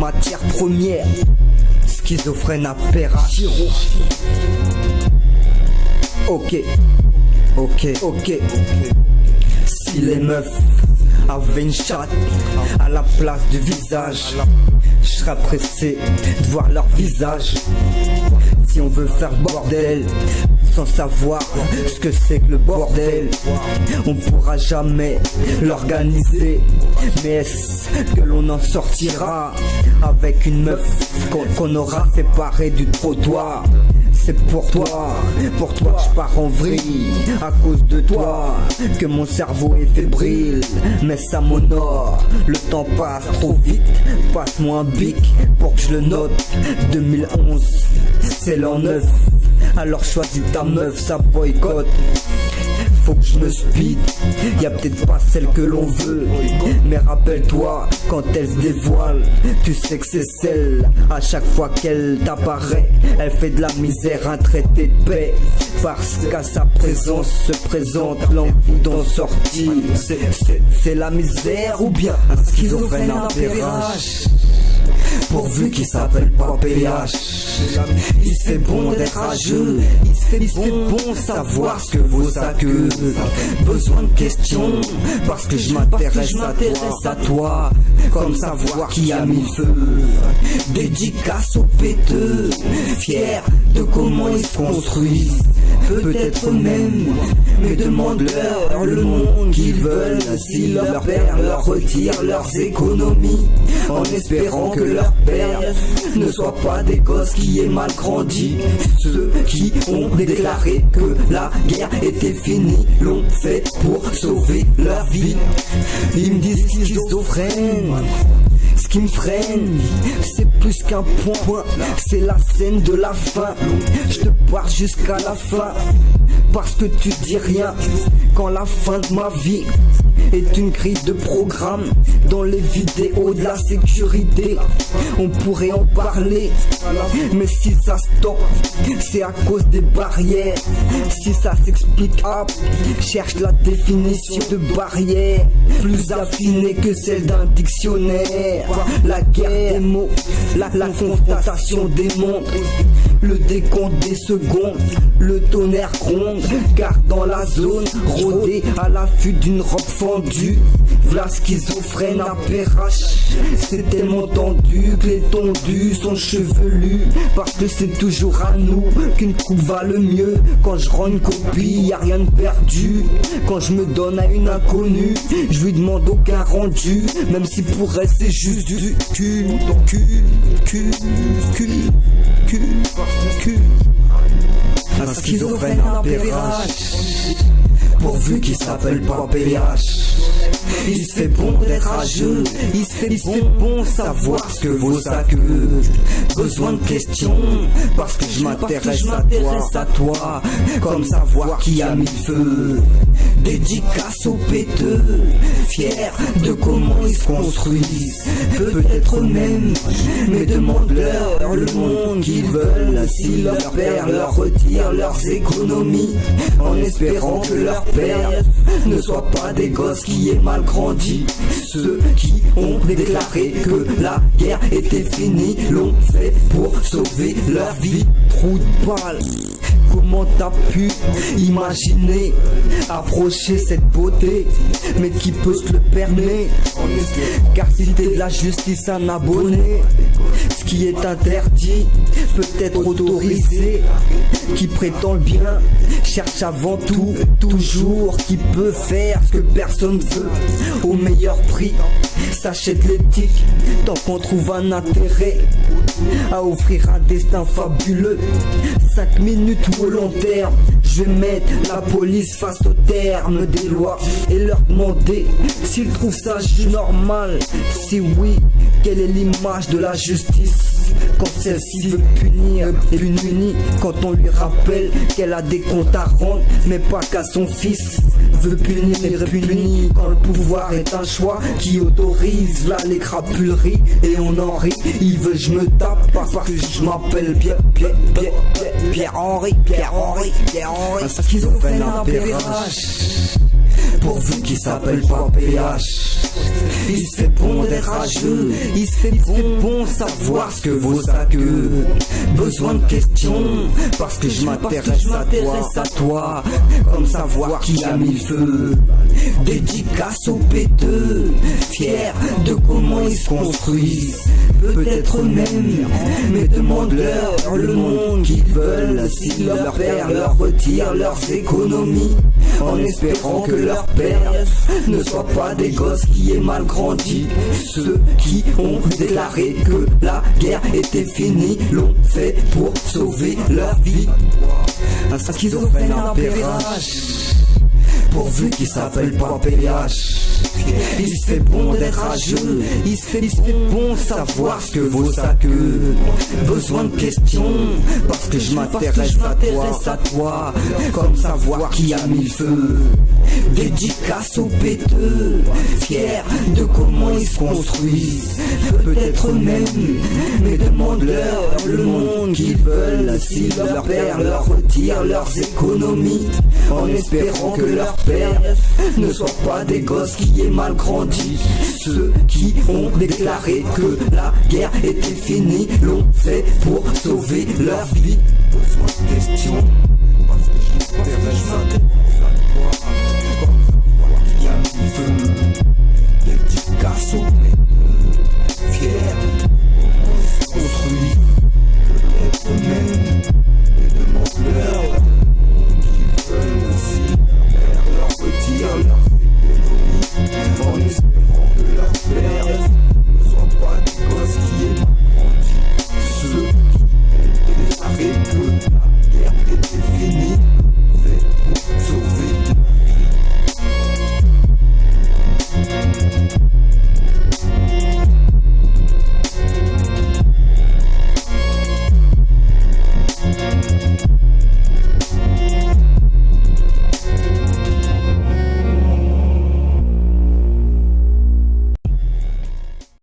matière première, schizophrène à Perrache. Ok. Si les meufs avaient une chatte à la place du visage, je serais pressé de voir leur visage. Si on veut faire bordel sans savoir ce que c'est que le bordel, on pourra jamais l'organiser. Mais est-ce que l'on en sortira avec une meuf qu'on aura séparée du trottoir? C'est pour toi que je pars en vrille. À cause de toi que mon cerveau est fébrile. Mais ça m'honore, le temps passe trop vite. Passe-moi un bic pour que je le note. 2011, c'est l'an 9. Alors choisis ta meuf, ça boycotte. Faut que je me speed, y'a peut-être pas celle que l'on veut, mais rappelle-toi, quand elle se dévoile, tu sais que c'est celle. À chaque fois qu'elle t'apparaît, elle fait de la misère un traité de paix. Parce qu'à sa présence se présente l'envie d'en sortir. C'est la misère ou bien un schizophrène à Perrache, pourvu qu'il s'appelle pas PH. Il se fait bon d'être rageux, il se fait bon savoir ce que vaut sa queue. Besoin de questions, parce que je m'intéresse à toi, comme savoir qui a mis le feu. Dédicace aux péteux, fiers de comment ils se construisent. Peut-être même, mais demande-leur le monde qu'ils veulent. Si leur père leur retire leurs économies, en espérant que leur père ne soit pas des gosses qui aient mal grandi. Ceux qui ont déclaré que la guerre était finie l'ont fait pour sauver leur vie. Ils me disent schizophrène. Ce qui me freine, c'est plus qu'un point, c'est la scène de la fin. Je te parle jusqu'à la fin, parce que tu dis rien. Quand la fin de ma vie est une grille de programme, dans les vidéos de la sécurité, on pourrait en parler. Mais si ça stoppe, c'est à cause des barrières. Si ça s'explique, cherche la définition de barrière, plus affinée que celle d'un dictionnaire. La guerre des mots, la confrontation des montres, le décompte des secondes, le tonnerre gronde. Car dans la zone, rôdé à l'affût d'une robe fendue, v'là schizophrène à Perrache. C'est tellement tendu que les tondus sont chevelus, parce que c'est toujours à nous qu'une coupe va le mieux. Quand je rends une copie, y'a rien de perdu. Quand je me donne à une inconnue, je lui demande aucun rendu, même si pour elle c'est juste du cul. Un schizophrène à Perrache, pourvu qu'il s'appelle pas PH. Il se fait bon d'être rageux, il se fait bon savoir ce que vaut sa queue. Besoin de questions, parce que je m'intéresse à toi, comme savoir qui a mis le feu. Dédicace aux péteux, fiers de comment ils se construisent. Peut-être même, mais demande-leur le monde qu'ils veulent. Si leur père leur retire leurs économies, en espérant que leur père ne soit pas des gosses qui aient mal grandi. Ceux qui ont déclaré que la guerre était finie l'ont fait pour sauver leur vie. Trou de balle. Comment t'as pu imaginer approcher cette beauté? Mais qui peut se le permettre? Car si t'es de la justice un abonné, ce qui est interdit peut être autorisé. Qui prétend le bien cherche avant tout toujours qui peut faire ce que personne veut au meilleur prix. S'achète l'éthique tant qu'on trouve un intérêt à offrir un destin fabuleux. 5 minutes ou au long terme, je vais mettre la police face au terme des lois et leur demander s'ils trouvent ça normal. Si oui, quelle est l'image de la justice quand celle-ci veut punir et punir, quand on lui rappelle qu'elle a des comptes à rendre, mais pas qu'à son fils. Veut punir et punir quand le pouvoir est un choix qui autorise là les crapuleries et on en rit. Il veut je me tape parce que je m'appelle Pierre-Henri. Un schizophrène à Perrache, pourvu qu'il s'appelle pas PH. Il se fait bon d'être rageux, il se fait bon savoir ce que vaut sa queue. Besoin de questions, parce que je m'intéresse à toi, comme savoir qui a mis le feu. Dédicace aux péteux, fiers de comment ils se construisent. Peut-être même, mais demande-leur le monde qu'ils veulent. Si leur père leur retire leurs économies, en espérant que leur père ne soit pas des gosses qui aient mal grandi. Ceux qui ont déclaré que la guerre était finie l'ont fait pour sauver leur vie. Un schizophrène en pérage, pourvu qu'il s'appelle pas PH. Il se fait bon d'être rageux, il se fait bon savoir ce que vaut sa queue. Besoin de questions, parce que je m'intéresse à toi, comme savoir qui a mis le feu. Dédicace aux péteux, fiers de comment ils se construisent. Peut-être même, mais demande-leur le monde qu'ils veulent. Si leur père leur retire leurs économies, en espérant que leur père ne soit pas des gosses qui aient mal grandi. Ceux qui ont déclaré que la guerre était finie l'ont fait pour sauver leur vie. Besoin de questions, parce que je m'intéresse à toi, comme savoir qui a mis le feu. Dédicace aux